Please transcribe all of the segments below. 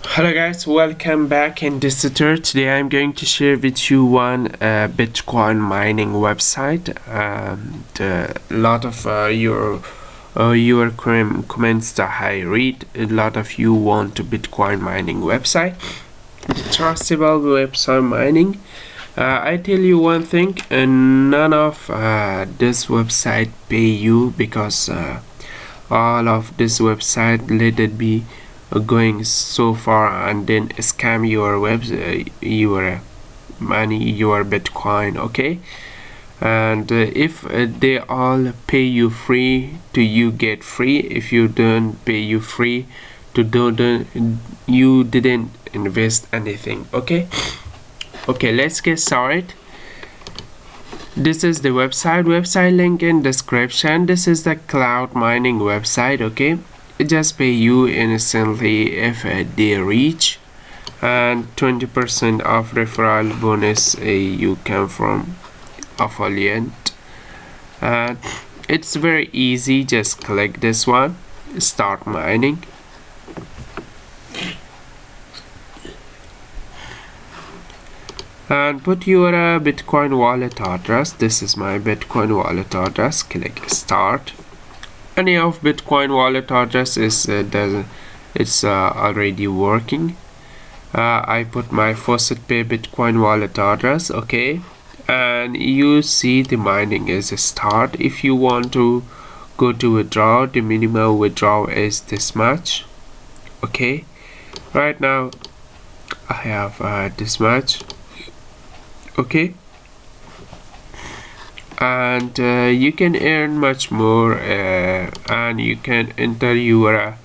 Hello guys, welcome back. In this tutorial today I'm going to share with you one Bitcoin mining website. A lot of your comments that I read, a lot of you want a Bitcoin mining website, trustable website mining. I tell you one thing, none of this website pay you, because all of this website let it be going so far and then scam your your money, your Bitcoin. Okay, and if they all pay you free, to you get free. If you don't pay you free, to don't you didn't invest anything. Okay, let's get started. This is the website link in description. This is the cloud mining website. Okay, it just pay you instantly if they reach, and 20% of referral bonus you come from affiliate. And it's very easy, just click this one, start mining. And put your Bitcoin wallet address. This is my Bitcoin wallet address. Click start. Any of Bitcoin wallet address is it's already working. I put my Faucet Pay Bitcoin wallet address. Okay, and you see the mining is a start. If you want to go to withdraw, the minimum withdrawal is this much. Okay, right now I have this much. Okay, and you can earn much more, and you can enter your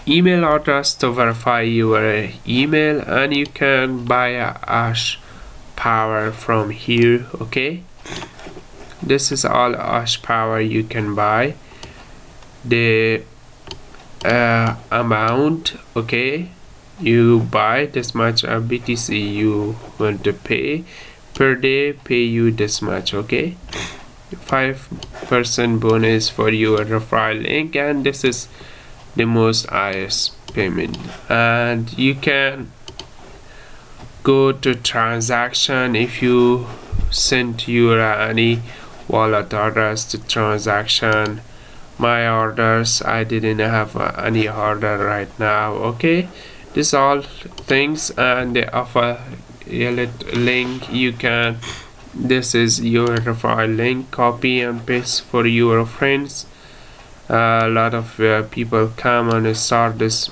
email address to verify your email, and you can buy a ash power from here. Okay, this is all ash power you can buy. The amount, okay, you buy this much BTC you want to pay per day, pay you this much. Okay, 5% bonus for your referral link, and this is the most highest payment. And you can go to transaction. If you send your any wallet address to transaction, my orders, I didn't have any order right now. Okay, this all things, and the affiliate link you can, this is your referral link, copy and paste for your friends. A lot of people come and start this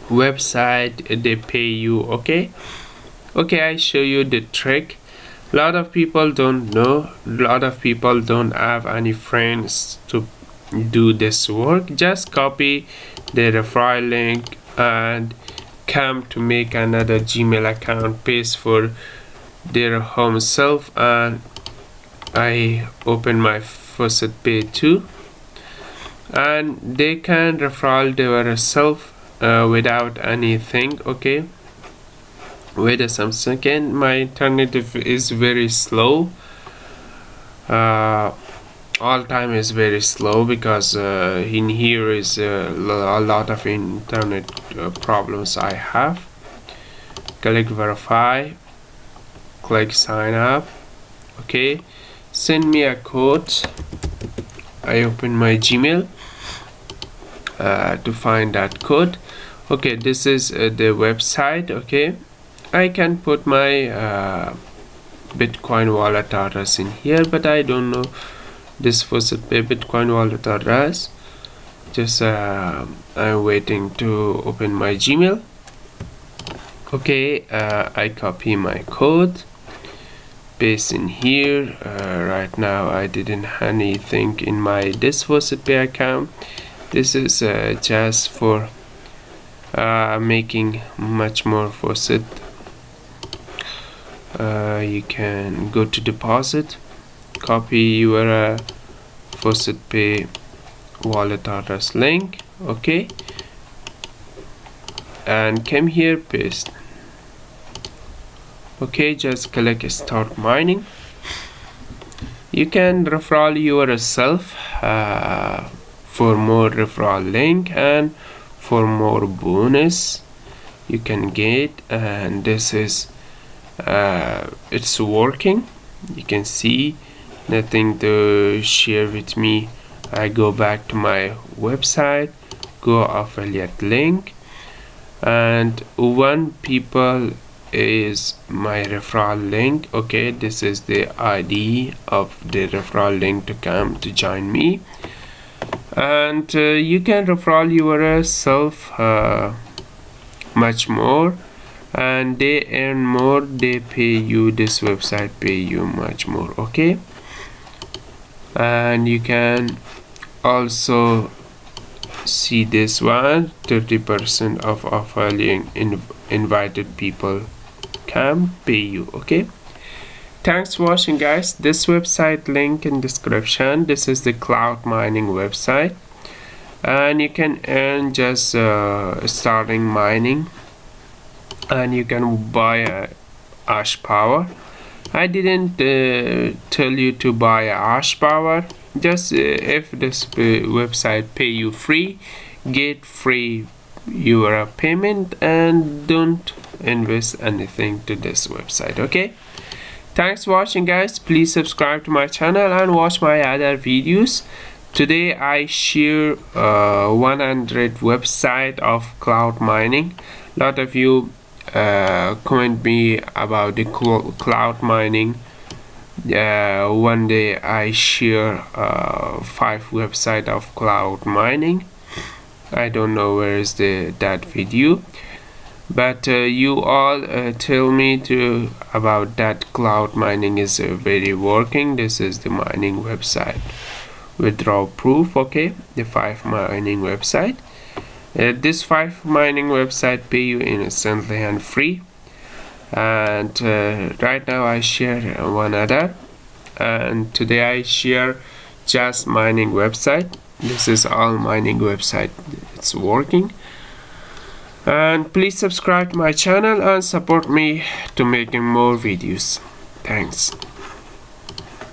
website, they pay you. Okay, I show you the trick. A lot of people don't know, a lot of people don't have any friends to do this work. Just copy the referral link and come to make another Gmail account, paste for their home self, and I open my Faucet Pay too, and they can referral their self without anything. Okay, wait a second, my internet is very slow. All time is very slow, because in here is a lot of internet problems I have. Click verify, click sign up. Okay, send me a code. I open my Gmail to find that code. Okay, this is the website. Okay, I can put my Bitcoin wallet address in here, but I don't know this Faucet Pay Bitcoin wallet address. Just I'm waiting to open my Gmail. Okay, I copy my code, paste in here. Right now I didn't have anything in my this Faucet Pay account. This is just for making much more Faucet. You can go to deposit, copy your Faucet Pay wallet address link. Okay, and come here, paste. Okay, just click start mining. You can referral yourself for more referral link, and for more bonus you can get. And this is it's working. You can see nothing to share with me. I go back to my website, go affiliate link, and one people is my referral link. Okay, this is the ID of the referral link to come to join me. And you can refer yourself much more, and they earn more, they pay you, this website pay you much more. Okay, and you can also see this one, 30% of affiliate invited people can pay you. Okay, thanks for watching, guys. This website link in description. This is the cloud mining website, and you can earn just starting mining, and you can buy a ash power. I didn't tell you to buy a ash power. Just if this website pay you free, get free your payment, and don't invest anything to this website. Okay, thanks for watching, guys. Please subscribe to my channel and watch my other videos. Today I share 100 website of cloud mining. A lot of you comment me about the cloud mining. One day I share 5 website of cloud mining. I don't know where is that video, but you all tell me to about that cloud mining is very working. This is the mining website, withdrawal proof. Okay, the 5 mining website. This 5 mining website pay you instantly and free. And right now I share one other, and today I share just mining website. This is all mining website, it's working. And please subscribe to my channel and support me to making more videos. Thanks.